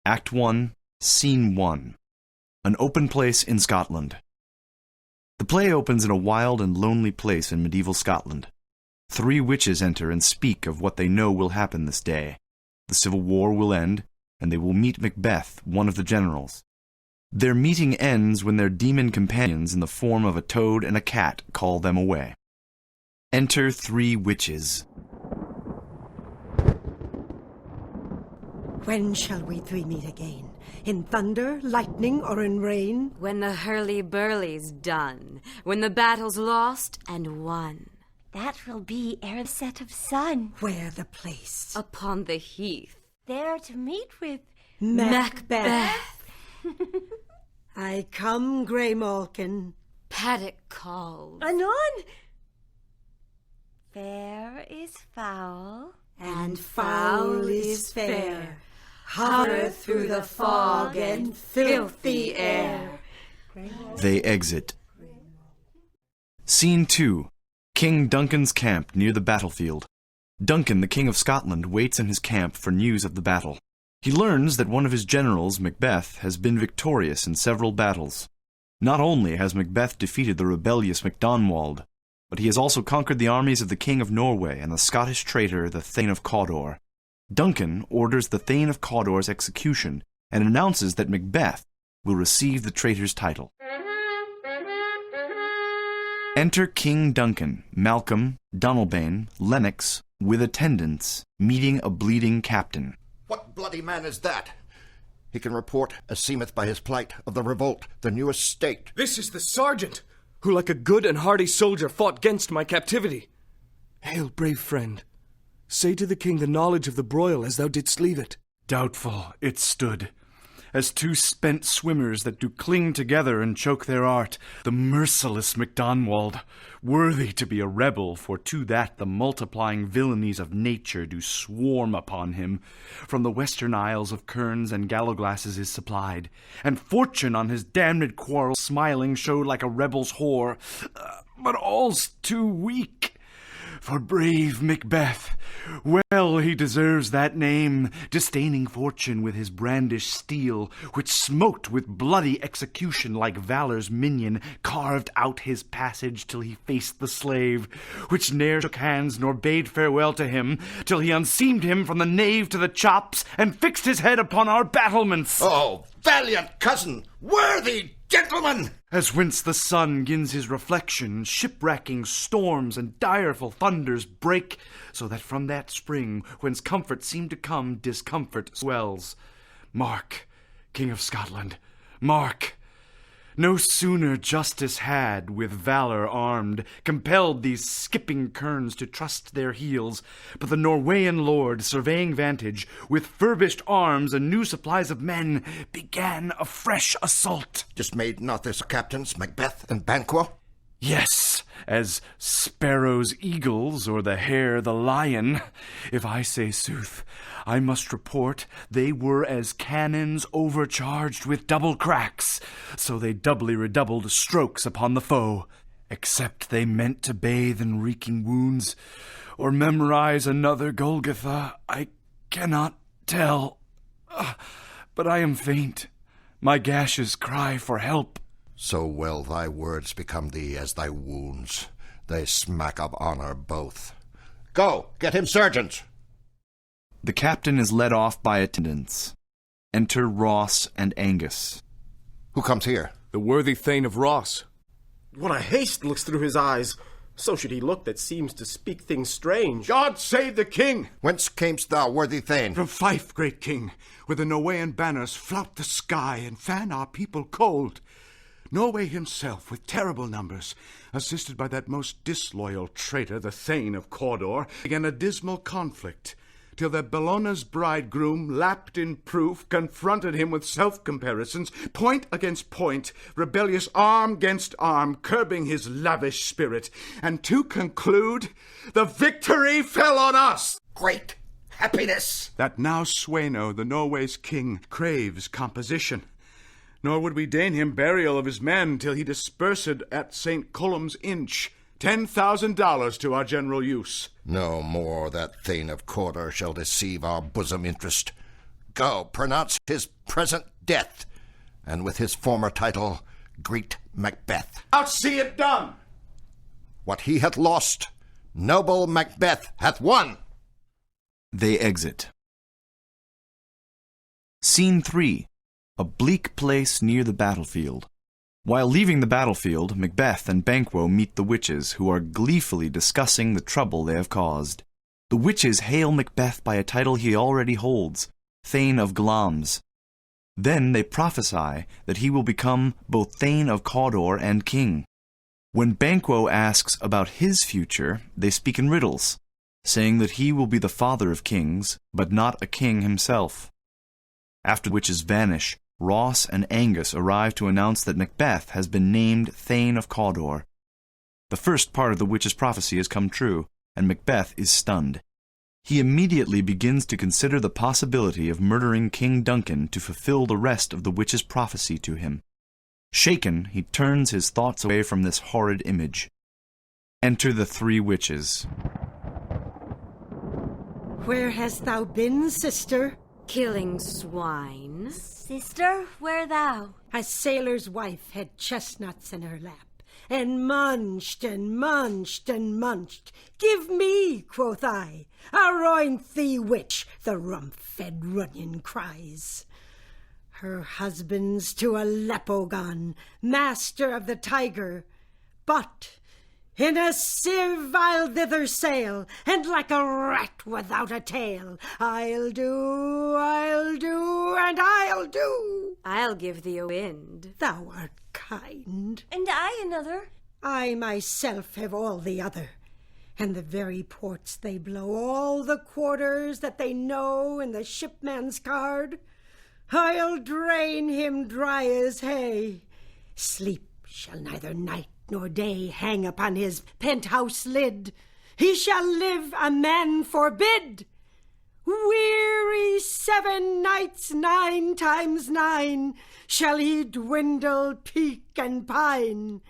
Act 1, Scene 1. An open place in Scotland. The play opens in a wild and lonely place in medieval Scotland. 3 witches enter and speak of what they know will happen this day. The civil war will end, and they will meet Macbeth, one of the generals. Their meeting ends when their demon companions in the form of a toad and a cat call them away. Enter 3 witches. When shall we 3 meet again? In thunder, lightning, or in rain? When the hurly-burly's done, when the battle's lost and won. That will be ere the set of sun. Where the place? Upon the heath. There to meet with Macbeth. I come, Grey Malkin. Paddock calls. Anon! fair is foul, And foul is fair. Hover through the fog and filthy air. They exit. Scene 2. King Duncan's camp near the battlefield. Duncan, the King of Scotland, waits in his camp for news of the battle. He learns that one of his generals, Macbeth, has been victorious in several battles. Not only has Macbeth defeated the rebellious Macdonald, but he has also conquered the armies of the King of Norway and the Scottish traitor, the Thane of Cawdor. Duncan orders the Thane of Cawdor's execution and announces that Macbeth will receive the traitor's title. Enter King Duncan, Malcolm, Donalbain, Lennox, with attendants, meeting a bleeding captain. What bloody man is that? He can report, as seemeth by his plight, of the revolt, the newest state. This is the sergeant, who like a good and hardy soldier fought 'gainst my captivity. Hail, brave friend. Say to the king the knowledge of the broil as thou didst leave it. Doubtful it stood, as 2 spent swimmers that do cling together and choke their art, the merciless Macdonald, worthy to be a rebel, for to that the multiplying villainies of nature do swarm upon him. From the western isles of kerns and gallowglasses is supplied, and fortune on his damned quarrel smiling showed like a rebel's whore, but all's too weak. For brave Macbeth, well he deserves that name, disdaining fortune with his brandished steel, which smote with bloody execution like valor's minion, carved out his passage till he faced the slave, which ne'er shook hands nor bade farewell to him, till he unseamed him from the nave to the chops, and fixed his head upon our battlements. Oh, valiant cousin, worthy gentleman! As whence the sun gins his reflection, shipwracking storms and direful thunders break, so that from that spring, whence comfort seemed to come, discomfort swells. Mark, King of Scotland, mark! No sooner justice had, with valor armed, compelled these skipping kerns to trust their heels, but the Norwegian lord, surveying vantage, with furbished arms and new supplies of men, began a fresh assault. Dismayed not this captains, Macbeth and Banquo? Yes, as sparrows eagles, or the hare the lion. If I say sooth, I must report they were as cannons overcharged with double cracks, so they doubly redoubled strokes upon the foe, except they meant to bathe in reeking wounds, or memorize another Golgotha, I cannot tell. But I am faint. My gashes cry for help. So well thy words become thee as thy wounds. They smack of honor both. Go, get him surgeons! The captain is led off by attendants. Enter Ross and Angus. Who comes here? The worthy Thane of Ross. What a haste looks through his eyes! So should he look that seems to speak things strange. God save the king! Whence camest thou, worthy Thane? From Fife, great king, where the Norwegian banners flout the sky and fan our people cold. Norway himself, with terrible numbers, assisted by that most disloyal traitor, the Thane of Cawdor, began a dismal conflict, till that Bellona's bridegroom, lapped in proof, confronted him with self-comparisons, point against point, rebellious arm against arm, curbing his lavish spirit, and to conclude, the victory fell on us! Great happiness! That now Sweno, the Norway's king, craves composition. Nor would we deign him burial of his men till he dispersed at St. Colum's Inch $10,000 to our general use. No more that Thane of Cawdor shall deceive our bosom interest. Go, pronounce his present death, and with his former title, greet Macbeth. I'll see it done. What he hath lost, noble Macbeth hath won. They exit. Scene 3. A bleak place near the battlefield. While leaving the battlefield, Macbeth and Banquo meet the witches, who are gleefully discussing the trouble they have caused. The witches hail Macbeth by a title he already holds, Thane of Glamis. Then they prophesy that he will become both Thane of Cawdor and king. When Banquo asks about his future, they speak in riddles, saying that he will be the father of kings, but not a king himself. After the witches vanish, Ross and Angus arrive to announce that Macbeth has been named Thane of Cawdor. The first part of the witch's prophecy has come true, and Macbeth is stunned. He immediately begins to consider the possibility of murdering King Duncan to fulfill the rest of the witch's prophecy to him. Shaken, he turns his thoughts away from this horrid image. Enter the three witches. Where hast thou been, sister? Killing swine. Sister, where thou? A sailor's wife had chestnuts in her lap, and munched and munched and munched. Give me, quoth I, aroint thee, witch, the rump-fed Runyon cries. Her husband's to Aleppo gone, master of the Tiger, but in a sieve I'll thither sail, and like a rat without a tail, I'll do, and I'll do. I'll give thee a wind. Thou art kind. And I another. I myself have all the other, and the very ports they blow, all the quarters that they know in the shipman's card. I'll drain him dry as hay. Sleep shall neither night nor day hang upon his penthouse lid. He shall live a man forbid. Weary 7 nights 9 times 9 shall he dwindle, peak, and pine.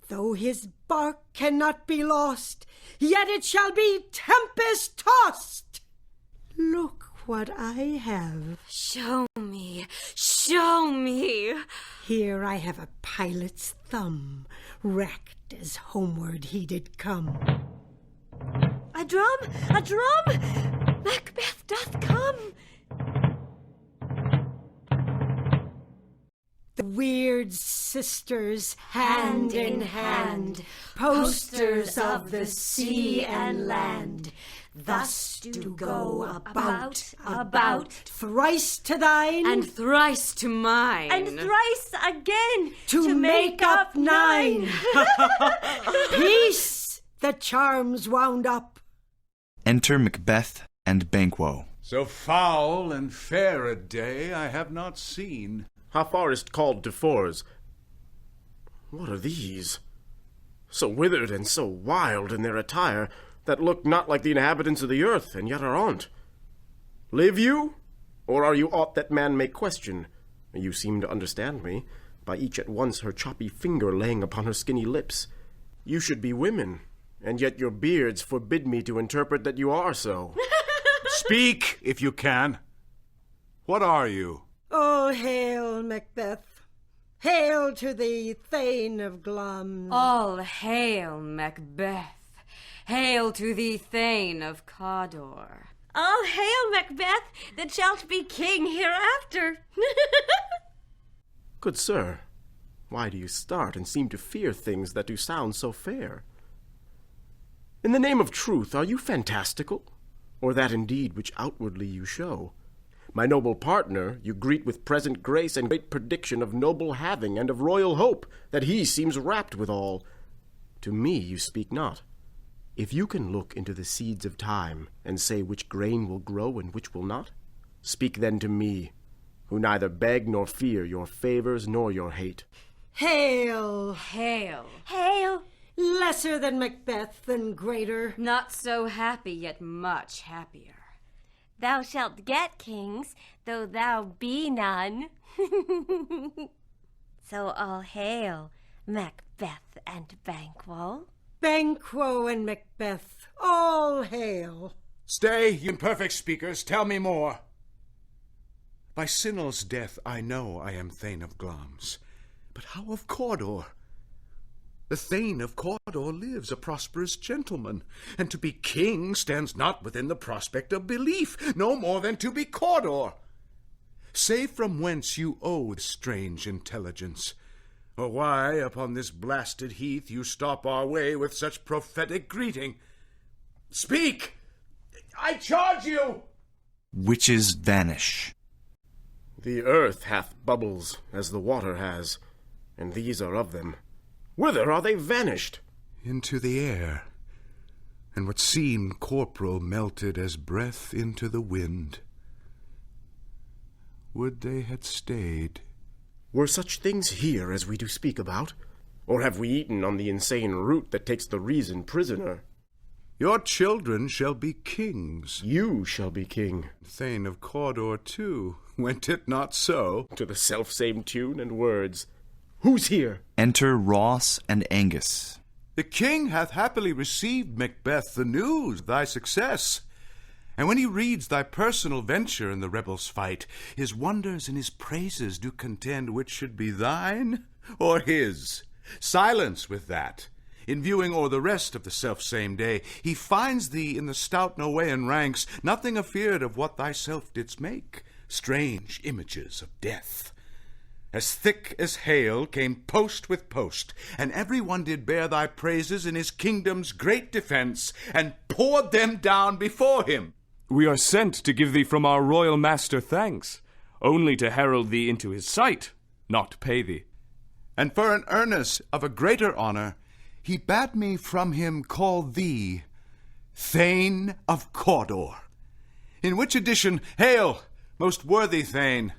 Though his bark cannot be lost, yet it shall be tempest-tossed. Look what I have. Show me, show me. Here I have a pilot's thumb, racked as homeward he did come. A drum! A drum! Macbeth doth come! The weird sisters, hand in hand, posters of the sea and land, thus do go about, thrice to thine, And thrice to mine. And thrice again to make up 9. Peace! The charm's wound up. Enter Macbeth and Banquo. So foul and fair a day I have not seen. How far is't called to Fors? What are these? So withered and so wild in their attire, that look not like the inhabitants of the earth, and yet are on't. Live you? Or are you aught that man may question? You seem to understand me, by each at once her choppy finger laying upon her skinny lips. You should be women, and yet your beards forbid me to interpret that you are so. Speak, if you can. What are you? All hail, Macbeth. Hail to thee, Thane of Glamis. All hail, Macbeth. Hail to thee, Thane of Cawdor. All hail, Macbeth, that shalt be king hereafter. Good sir, why do you start and seem to fear things that do sound so fair? In the name of truth, are you fantastical, or that indeed which outwardly you show? My noble partner you greet with present grace and great prediction of noble having and of royal hope, that he seems rapt withal. To me you speak not. If you can look into the seeds of time, and say which grain will grow and which will not, speak then to me, who neither beg nor fear your favors nor your hate. Hail. Hail. Hail! Lesser than Macbeth and greater. Not so happy, yet much happier. Thou shalt get kings, though thou be none. So all hail, Macbeth and Banquo. Banquo and Macbeth, all hail. Stay, you imperfect speakers, tell me more. By Sinel's death I know I am Thane of Glamis. But how of Cawdor? The Thane of Cawdor lives, a prosperous gentleman, and to be king stands not within the prospect of belief, no more than to be Cawdor. Say from whence you owe this strange intelligence, or why upon this blasted heath you stop our way with such prophetic greeting. Speak! I charge you! Witches vanish. The earth hath bubbles, as the water has, and these are of them. Whither are they vanished? Into the air, and what seemed corporal melted as breath into the wind. Would they had stayed. Were such things here as we do speak about? Or have we eaten on the insane root that takes the reason prisoner? Your children shall be kings. You shall be king. Thane of Cawdor, too, went it not so? To the self-same tune and words. Who's here? Enter Ross and Angus. The king hath happily received, Macbeth, the news of thy success. And when he reads thy personal venture in the rebels' fight, his wonders and his praises do contend which should be thine or his. Silence with that. In viewing o'er the rest of the self-same day, he finds thee in the stout Noaean ranks, nothing afeard of what thyself didst make, strange images of death. As thick as hail came post with post, and every one did bear thy praises in his kingdom's great defence, and poured them down before him. We are sent to give thee from our royal master thanks, only to herald thee into his sight, not pay thee. And for an earnest of a greater honour, he bade me from him call thee Thane of Cawdor. In which addition, hail, most worthy Thane,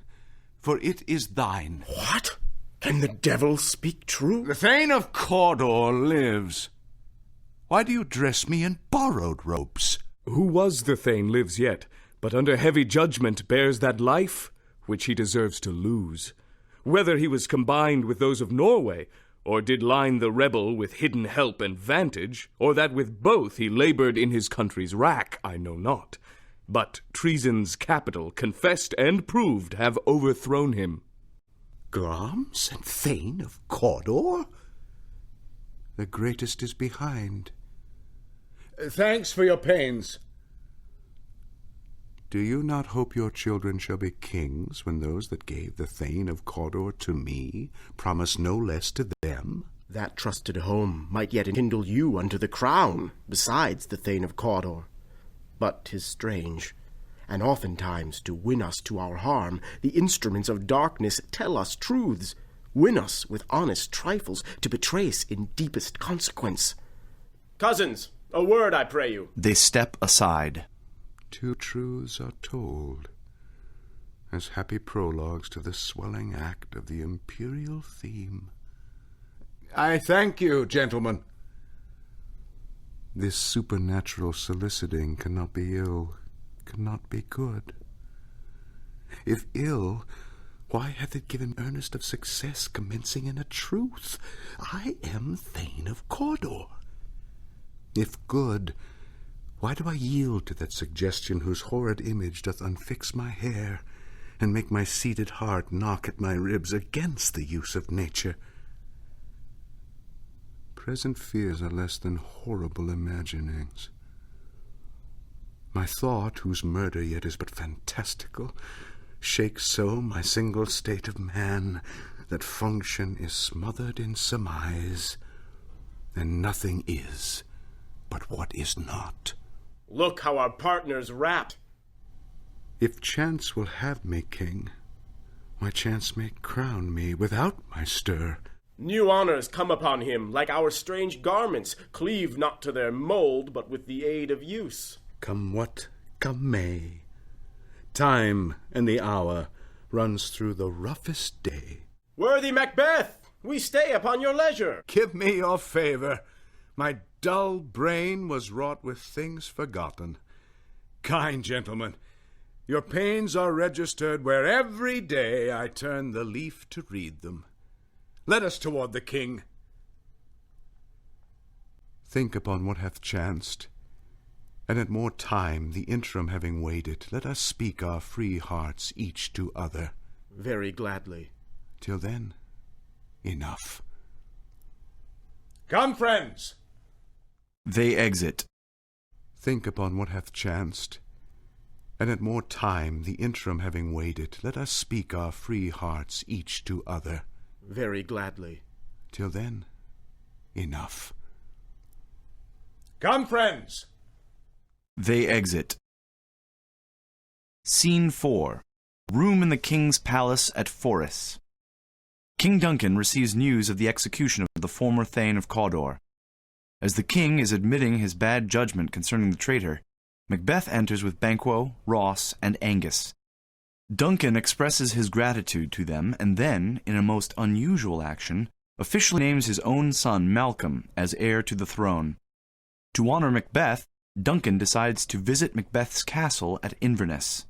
for it is thine. What? Can the devil speak true? The Thane of Cawdor lives. Why do you dress me in borrowed robes? Who was the Thane lives yet, but under heavy judgment bears that life which he deserves to lose. Whether he was combined with those of Norway, or did line the rebel with hidden help and vantage, or that with both he laboured in his country's wrack, I know not. But treason's capital, confessed and proved, have overthrown him. Glamis and Thane of Cawdor? The greatest is behind. Thanks for your pains. Do you not hope your children shall be kings when those that gave the Thane of Cawdor to me promise no less to them? That trusted home might yet enkindle you unto the crown, besides the Thane of Cawdor. But 'tis strange, and oftentimes to win us to our harm, the instruments of darkness tell us truths, win us with honest trifles, to betray us in deepest consequence. Cousins, a word, I pray you. They step aside. Two truths are told, as happy prologues to the swelling act of the imperial theme. I thank you, gentlemen. This supernatural soliciting cannot be ill, cannot be good. If ill, why hath it given earnest of success, commencing in a truth? I am Thane of Cawdor. If good, why do I yield to that suggestion whose horrid image doth unfix my hair, and make my seated heart knock at my ribs against the use of nature? Present fears are less than horrible imaginings. My thought, whose murder yet is but fantastical, shakes so my single state of man, that function is smothered in surmise, and nothing is but what is not. Look how our partners rap. If chance will have me king, my chance may crown me without my stir. New honors come upon him, like our strange garments, cleave not to their mold, but with the aid of use. Come what come may, time and the hour runs through the roughest day. Worthy Macbeth, we stay upon your leisure. Give me your favour. My dull brain was wrought with things forgotten. Kind gentlemen, your pains are registered where every day I turn the leaf to read them. Let us toward the king. Think upon what hath chanced. And at more time, the interim having waited, let us speak our free hearts each to other. Very gladly. Till then, enough. Come, friends! They exit. Think upon what hath chanced, and at more time, the interim having waited, let us speak our free hearts each to other. Very gladly. Till then, enough. Come, friends! They exit. Scene 4. Room in the king's palace at Forres. King Duncan receives news of the execution of the former Thane of Cawdor. As the king is admitting his bad judgment concerning the traitor, Macbeth enters with Banquo, Ross, and Angus. Duncan expresses his gratitude to them and then, in a most unusual action, officially names his own son Malcolm as heir to the throne. To honor Macbeth, Duncan decides to visit Macbeth's castle at Inverness.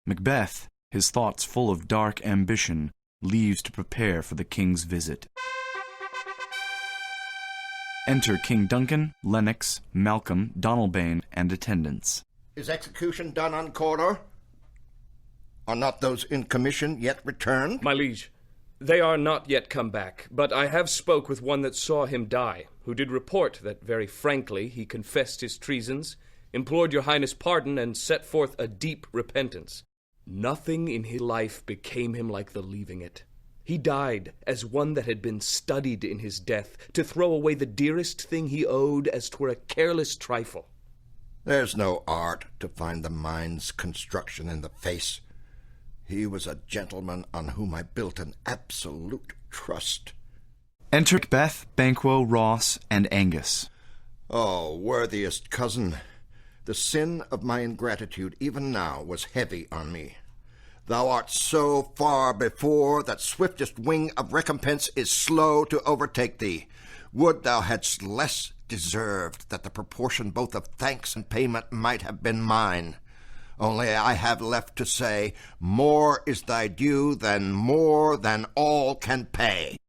Macbeth, his thoughts full of dark ambition, leaves to prepare for the king's visit. Enter King Duncan, Lennox, Malcolm, Donalbain, and attendants. Is execution done on Cawdor? Are not those in commission yet returned? My liege, they are not yet come back, but I have spoke with one that saw him die, who did report that very frankly he confessed his treasons, implored your highness pardon, and set forth a deep repentance. Nothing in his life became him like the leaving it. He died as one that had been studied in his death, to throw away the dearest thing he owed as 'twere a careless trifle. There's no art to find the mind's construction in the face. He was a gentleman on whom I built an absolute trust. Enter Macbeth, Banquo, Ross, and Angus. Oh, worthiest cousin, the sin of my ingratitude even now was heavy on me. Thou art so far before that swiftest wing of recompense is slow to overtake thee. Would thou hadst less deserved that the proportion both of thanks and payment might have been mine. Only I have left to say, more is thy due than more than all can pay.